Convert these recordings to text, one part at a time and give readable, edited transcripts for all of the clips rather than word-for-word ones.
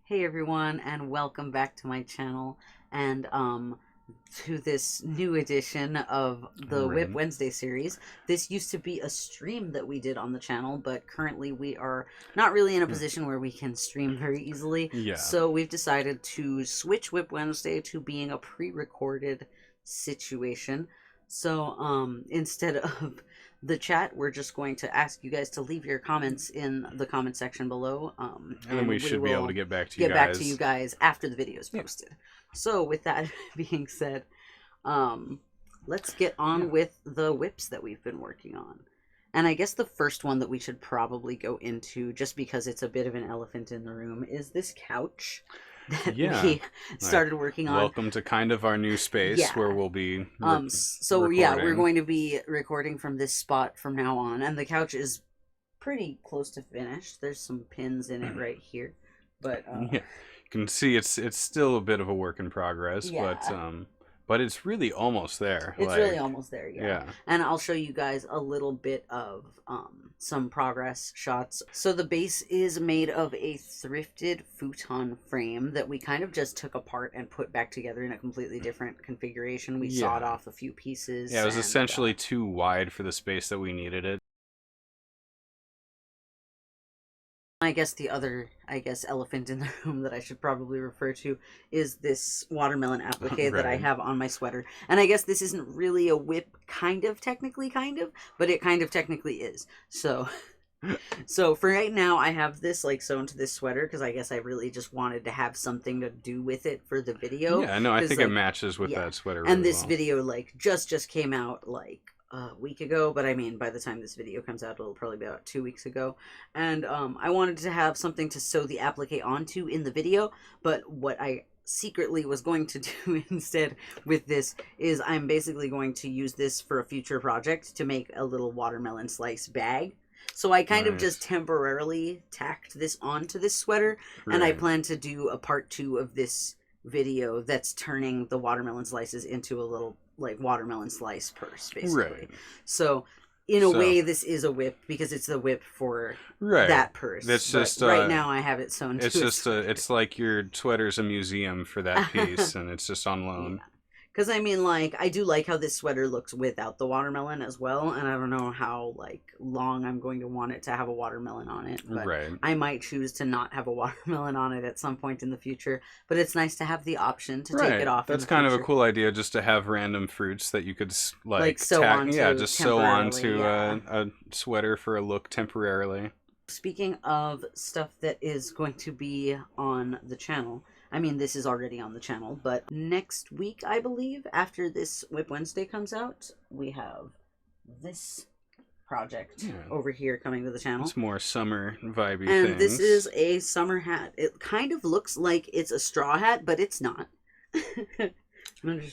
Hey everyone, and welcome back to my channel and to this new edition of the WIP Right. Wednesday series. This used to be a stream that we did on the channel, but currently we are not really in a position where we can stream very easily. Yeah. So we've decided to switch WIP Wednesday to being a pre-recorded situation. So instead of the chat, we're just going to ask you guys to leave your comments in the comment section below, And then we should be able to get back to you get guys. back to you guys after the video is posted. So with that being said, let's get on with the WIPs that we've been working on. And I guess the first one that we should probably go into, just because it's a bit of an elephant in the room, is this couch that we started working on. Welcome to kind of our new space where we'll be recording. We're going to be recording from this spot from now on, and the couch is pretty close to finished. There's some pins in it right here, but you can see it's still a bit of a work in progress, but it's really almost there. It's really almost there, yeah. And I'll show you guys a little bit of some progress shots. So the base is made of a thrifted futon frame that we kind of just took apart and put back together in a completely different configuration. We sawed off a few pieces. Yeah, it was essentially too wide for the space that we needed it. I guess the other, elephant in the room that I should probably refer to is this watermelon applique that I have on my sweater. And I guess this isn't really a WIP, technically, but it kind of technically is. So, so for right now, I have this like sewn to this sweater because I guess I really just wanted to have something to do with it for the video. Yeah, no, I think it matches with that sweater really And this well. video like just came out like a week ago, but I mean by the time this video comes out it'll probably be about 2 weeks ago, and I wanted to have something to sew the applique onto in the video, but what I secretly was going to do instead with this is I'm basically going to use this for a future project to make a little watermelon slice bag. So I kind of just temporarily tacked this onto this sweater, and I plan to do a part 2 of this video that's turning the watermelon slices into a little like watermelon slice purse, basically. So in a way this is a WIP because it's the WIP for that purse. That's just right now I have it sewn it's to just it's like your sweater's a museum for that piece and it's just on loan. Because I mean, like, I do like how this sweater looks without the watermelon as well, and I don't know how, like, long I'm going to want it to have a watermelon on it, but I might choose to not have a watermelon on it at some point in the future, but it's nice to have the option to take it off. That's kind of a cool idea, just to have random fruits that you could, like sew onto just sew onto a sweater for a look temporarily. Speaking of stuff that is going to be on the channel, I mean, this is already on the channel, but next week, I believe, after this WIP Wednesday comes out, we have this project over here coming to the channel. It's more summer vibey and things. This is a summer hat. It kind of looks like it's a straw hat, but it's not.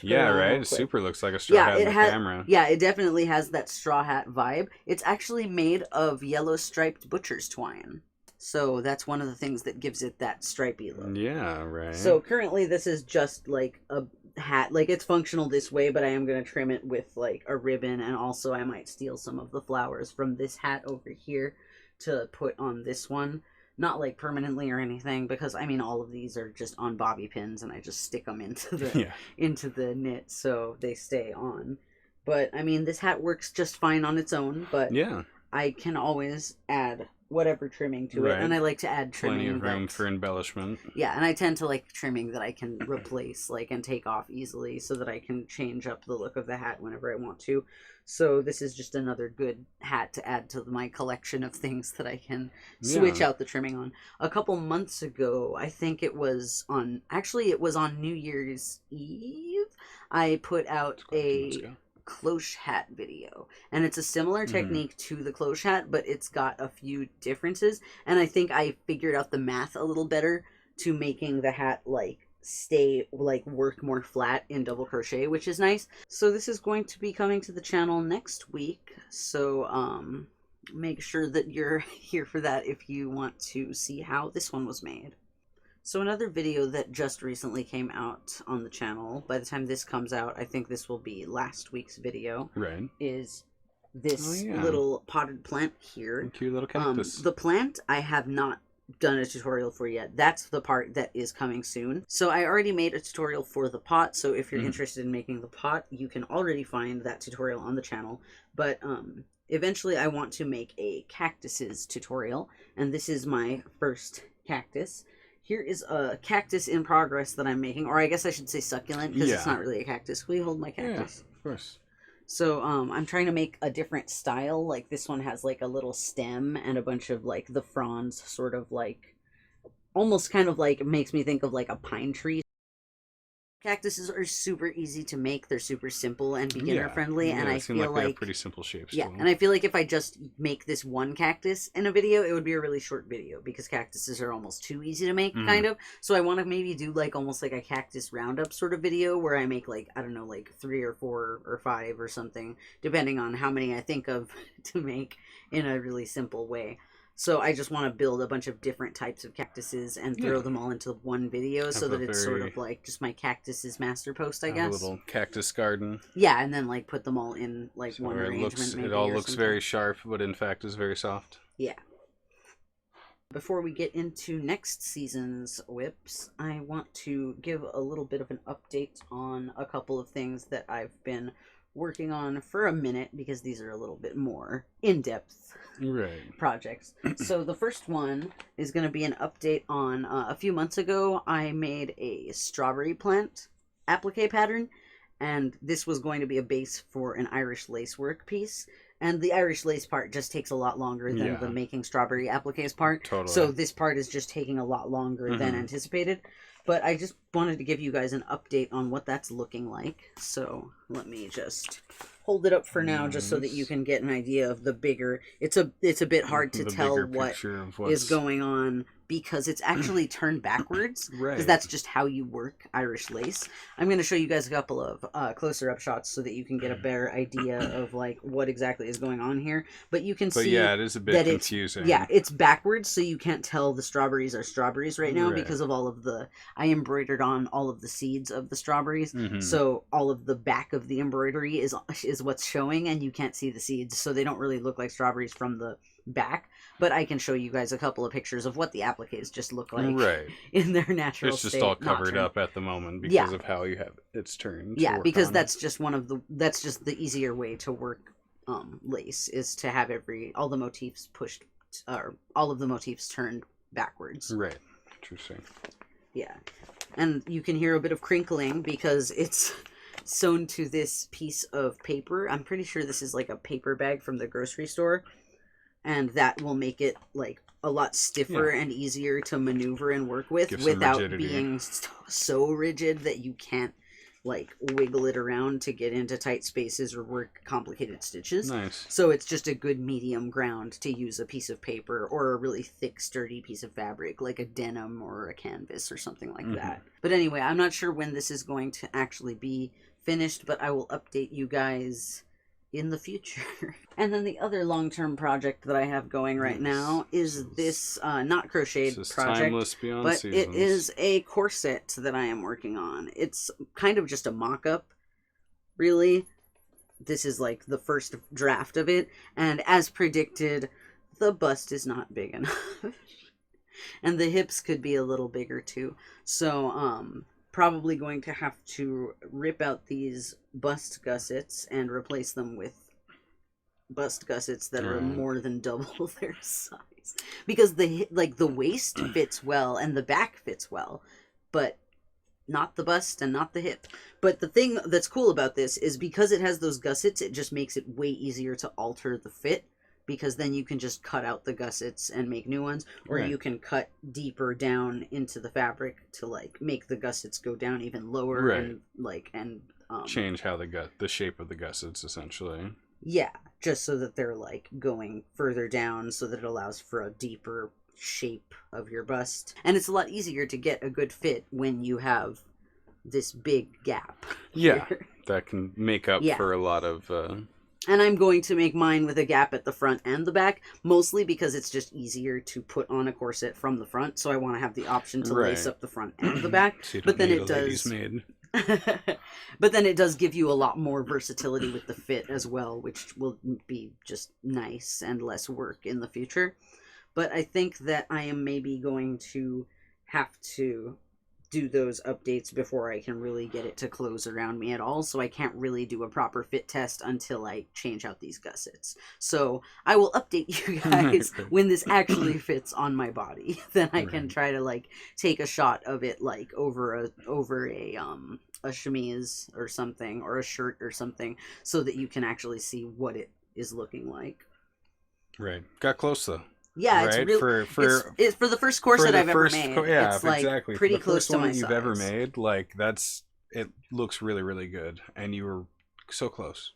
Yeah, right? It super looks like a straw hat in the camera. Yeah, it definitely has that straw hat vibe. It's actually made of yellow striped butcher's twine. So that's one of the things that gives it that stripy look. Yeah, right. So currently this is just like a hat. Like it's functional this way, but I am going to trim it with like a ribbon. And also I might steal some of the flowers from this hat over here to put on this one. Not like permanently or anything, because I mean all of these are just on bobby pins and I just stick them into the into the knit so they stay on. But I mean this hat works just fine on its own, but I can always add whatever trimming to it, and I like to add trimming. Plenty of room for embellishment. Yeah, and I tend to like trimming that I can replace, like, and take off easily, so that I can change up the look of the hat whenever I want to. So this is just another good hat to add to my collection of things that I can switch out the trimming on. A couple months ago, I think it was on, actually it was on New Year's Eve, I put out a cloche hat video, and it's a similar technique to the cloche hat, but it's got a few differences, and I think I figured out the math a little better to making the hat like stay like work more flat in double crochet, which is nice. So this is going to be coming to the channel next week, so make sure that you're here for that if you want to see how this one was made. So another video that just recently came out on the channel, by the time this comes out, I think this will be last week's video, is this little potted plant here. Cute little cactus. The plant I have not done a tutorial for yet. That's the part that is coming soon. So I already made a tutorial for the pot, so if you're interested in making the pot, you can already find that tutorial on the channel. But eventually I want to make a cactuses tutorial, and this is my first cactus. Here is a cactus in progress that I'm making, or I guess I should say succulent, because it's not really a cactus. Will you hold my cactus? Yeah, of course. So I'm trying to make a different style. Like this one has like a little stem and a bunch of like the fronds sort of like almost kind of like makes me think of like a pine tree. Cactuses are super easy to make. They're super simple and beginner friendly, and I feel like they have pretty simple shapes. Yeah, and I feel like if I just make this one cactus in a video, it would be a really short video because cactuses are almost too easy to make, kind of. So I want to maybe do like almost like a cactus roundup sort of video where I make like, I don't know, like 3 or 4 or 5 or something, depending on how many I think of to make in a really simple way. So I just want to build a bunch of different types of cactuses and throw them all into one video so that it's sort of like just my cactuses master post, I guess. A little cactus garden. Yeah, and then like put them all in like one arrangement. It all looks very sharp, but in fact is very soft. Yeah. Before we get into next season's WIPs, I want to give a little bit of an update on a couple of things that I've been working on for a minute, because these are a little bit more in-depth projects. So the first one is going to be an update on a few months ago I made a strawberry plant applique pattern, and this was going to be a base for an Irish lacework piece, and the Irish lace part just takes a lot longer than the making strawberry appliques part. Totally. So this part is just taking a lot longer than anticipated. But I just wanted to give you guys an update on what that's looking like. So let me just hold it up for now, just so that you can get an idea of the bigger. It's a bit hard to tell what is going on because it's actually turned backwards. Because that's just how you work Irish lace. I'm going to show you guys a couple of closer up shots so that you can get a better idea of like what exactly is going on here. But you can see yeah, it is a bit confusing. It's backwards, so you can't tell the strawberries are strawberries right now because of all of the... I embroidered on all of the seeds of the strawberries, so all of the back of the embroidery is what's showing, and you can't see the seeds, so they don't really look like strawberries from the back. But I can show you guys a couple of pictures of what the appliques just look like in their natural state. It's just all covered up at the moment because of how you have it's turned. Yeah, because that's just that's just the easier way to work lace, is to have all the motifs pushed, or all of the motifs turned backwards. Right. Interesting. Yeah. And you can hear a bit of crinkling because it's sewn to this piece of paper. I'm pretty sure this is like a paper bag from the grocery store. And that will make it like a lot stiffer and easier to maneuver and work with without being so rigid that you can't like wiggle it around to get into tight spaces or work complicated stitches. Nice. So it's just a good medium ground to use a piece of paper or a really thick, sturdy piece of fabric like a denim or a canvas or something like that. But anyway, I'm not sure when this is going to actually be finished, but I will update you guys in the future. And then the other long-term project that I have going right now is this not crocheted project, but seasons. It is a corset that I am working on. It's kind of just a mock-up, really. This is like the first draft of it, and as predicted, the bust is not big enough. And the hips could be a little bigger too. So probably going to have to rip out these bust gussets and replace them with bust gussets that are more than double their size, because the waist fits well and the back fits well, but not the bust and not the hip. But the thing that's cool about this is because it has those gussets, it just makes it way easier to alter the fit, because then you can just cut out the gussets and make new ones, or you can cut deeper down into the fabric to like make the gussets go down even lower and change how the shape of the gussets essentially. Yeah, just so that they're like going further down so that it allows for a deeper shape of your bust. And it's a lot easier to get a good fit when you have this big gap. Yeah, that can make up for a lot of... And I'm going to make mine with a gap at the front and the back, mostly because it's just easier to put on a corset from the front, so I want to have the option to lace up the front and the back. So but then it does... But then it does give you a lot more versatility with the fit as well, which will be just nice and less work in the future. But I think that I am maybe going to have to do those updates before I can really get it to close around me at all, so I can't really do a proper fit test until I change out these gussets. So I will update you guys when this actually fits on my body. Then I can try to like take a shot of it like over a chemise or something, or a shirt or something, so that you can actually see what it is looking like. Right. Got close though. Yeah, right? it's real. It's for the first corset I've ever made. Yeah, it's like exactly. pretty For the close first to one my that you've size. ever made, like it looks really, really good, and you were so close.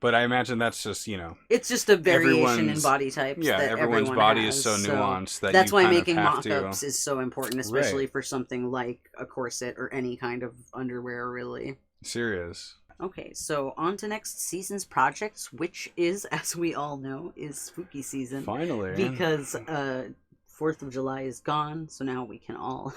But I imagine that's just it's just a variation in body types. Yeah, that everyone's body is so nuanced that that's you why kind making of have mock-ups to... is so important, especially for something like a corset or any kind of underwear, really. Serious. Okay, so on to next season's projects, which is, as we all know, is spooky season. Finally. Because 4th of July is gone, so now we can all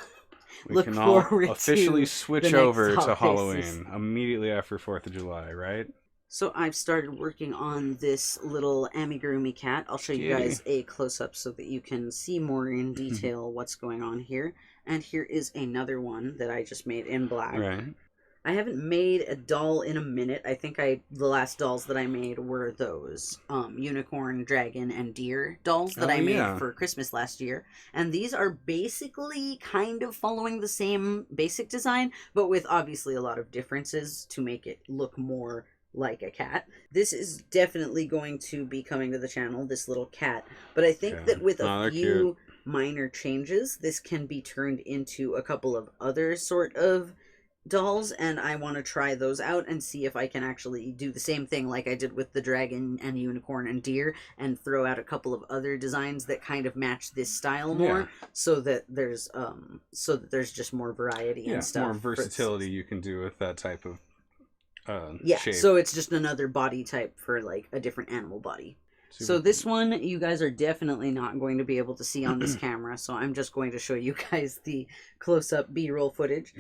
look forward to officially switch over to Halloween season. immediately after 4th of July, right? So I've started working on this little amigurumi cat. I'll show you guys a close-up so that you can see more in detail what's going on here. And here is another one that I just made in black. Right. I haven't made a doll in a minute. I think the last dolls that I made were those unicorn, dragon, and deer dolls that I made for Christmas last year. And these are basically kind of following the same basic design, but with obviously a lot of differences to make it look more like a cat. This is definitely going to be coming to the channel, this little cat. But I think that with a few minor changes, this can be turned into a couple of other sort of dolls, and I want to try those out and see if I can actually do the same thing like I did with the dragon and unicorn and deer, and throw out a couple of other designs that kind of match this style more, so that there's just more variety and stuff. More versatility you can do with that type of shape. So it's just another body type for like a different animal body. So this one you guys are definitely not going to be able to see on this camera, so I'm just going to show you guys the close-up B-roll footage.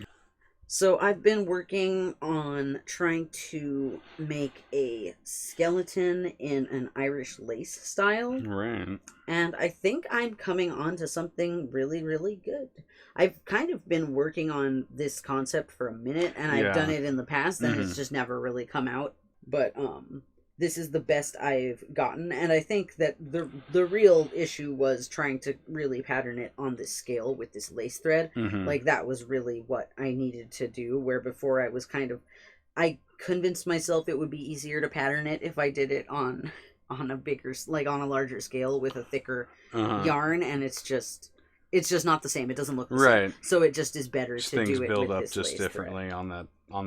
So I've been working on trying to make a skeleton in an Irish lace style. Right. And I think I'm coming on to something really, really good. I've kind of been working on this concept for a minute, and I've done it in the past, and it's just never really come out. But this is the best I've gotten, and I think that the real issue was trying to really pattern it on this scale with this lace thread. Like, that was really what I needed to do, where before I was I convinced myself it would be easier to pattern it if I did it on a bigger, like on a larger scale with a thicker yarn, and it's just not the same. It doesn't look the same. So it just is better to do it with this lace thread. Things build up just differently on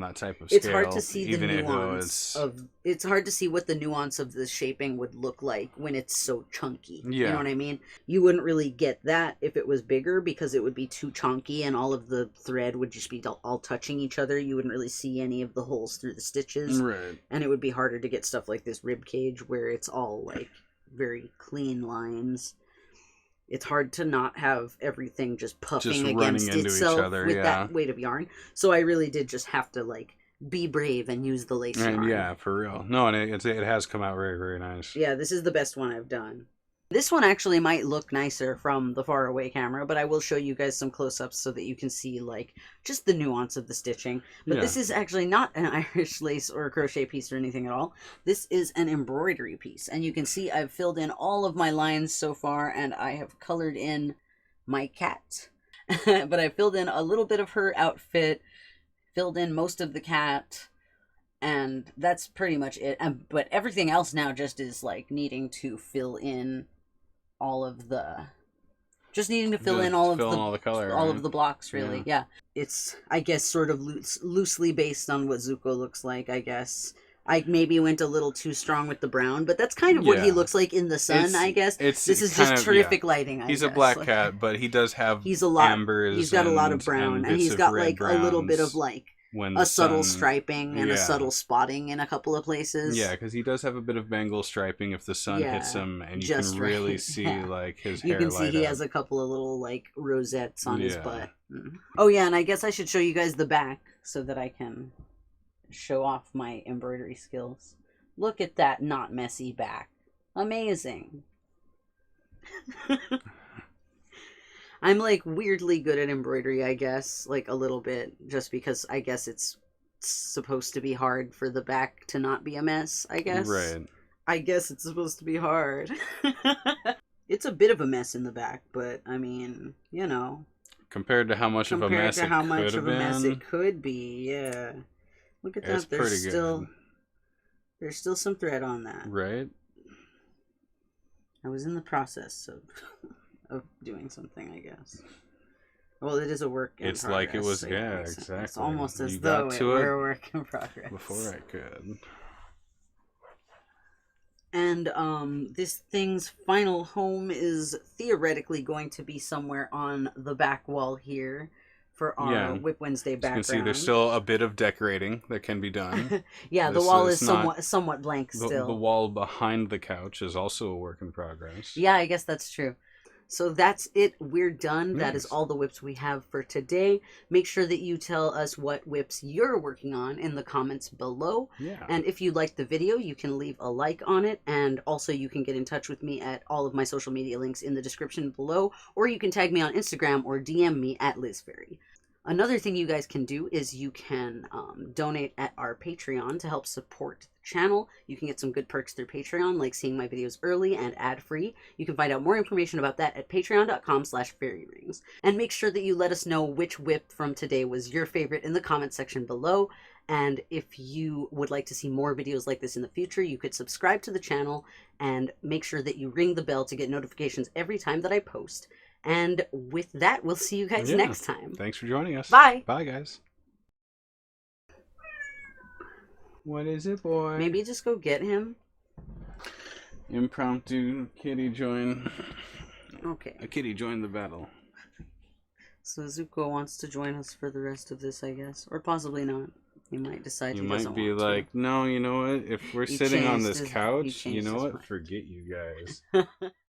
that type of scale. It's hard to see the nuance it's hard to see what the nuance of the shaping would look like when it's so chunky. You know what I mean? You wouldn't really get that if it was bigger, because it would be too chunky and all of the thread would just be all touching each other. You wouldn't really see any of the holes through the stitches. Right. And it would be harder to get stuff like this rib cage where it's all like very clean lines. It's hard to not have everything just puffing against itself with that weight of yarn. So I really did just have to like be brave and use the lace yarn. Yeah, for real. No, and it has come out very, very nice. Yeah, this is the best one I've done. This one actually might look nicer from the far away camera, but I will show you guys some close-ups so that you can see like just the nuance of the stitching. But this is actually not an Irish lace or a crochet piece or anything at all. This is an embroidery piece, and you can see I've filled in all of my lines so far, and I have colored in my cat. But I filled in a little bit of her outfit, filled in most of the cat, and that's pretty much it. But everything else now just is like needing to fill in all of the all the color, all of the blocks, really. Yeah, it's, I guess, sort of loosely based on what Zuko looks like. I guess I maybe went a little too strong with the brown, but that's kind of what he looks like in the sun. I guess this is just terrific lighting. He's a black cat, but he does have ambers. He's got a lot of brown, and he's got like a little bit of like a subtle striping and a subtle spotting in a couple of places. Yeah, because he does have a bit of Bengal striping if the sun hits him, and you can really see like his hair. You can see he has a couple of little like rosettes on his butt. Oh yeah, and I guess I should show you guys the back so that I can show off my embroidery skills. Look at that not messy back. Amazing. I'm like weirdly good at embroidery, I guess, like a little bit, just because I guess it's supposed to be hard for the back to not be a mess, I guess. Right. I guess it's supposed to be hard. It's a bit of a mess in the back, but I mean, you know. Compared to how much of a mess it could be, yeah. Look at that. It's pretty good. There's still some thread on that. Right. I was in the process of doing something, I guess. Well, it is a work in progress. It's like it was, so yeah, exactly. It's almost as though it were a work in progress. Before I could. And this thing's final home is theoretically going to be somewhere on the back wall here for our WIP Wednesday background. You can see there's still a bit of decorating that can be done. Yeah, the wall is somewhat blank still. The wall behind the couch is also a work in progress. Yeah, I guess that's true. So that's it. We're done. Yes. That is all the WIPs we have for today. Make sure that you tell us what WIPs you're working on in the comments below. Yeah. And if you liked the video, you can leave a like on it. And also you can get in touch with me at all of my social media links in the description below. Or you can tag me on Instagram or DM me at LizFairy. Another thing you guys can do is you can donate at our Patreon to help support the channel. You can get some good perks through Patreon, like seeing my videos early and ad-free. You can find out more information about that at patreon.com/fairyrings. And make sure that you let us know which WIP from today was your favorite in the comment section below. And if you would like to see more videos like this in the future, you could subscribe to the channel and make sure that you ring the bell to get notifications every time that I post. And with that, we'll see you guys next time. Thanks for joining us. Bye. Bye, guys. What is it, boy? Maybe just go get him. Impromptu kitty join. Okay. A kitty joined the battle. So Zuko wants to join us for the rest of this, I guess. Or possibly not. He might decide he doesn't want to. You might be like, no, you know what? If we're sitting on this couch, you know what? Forget you guys.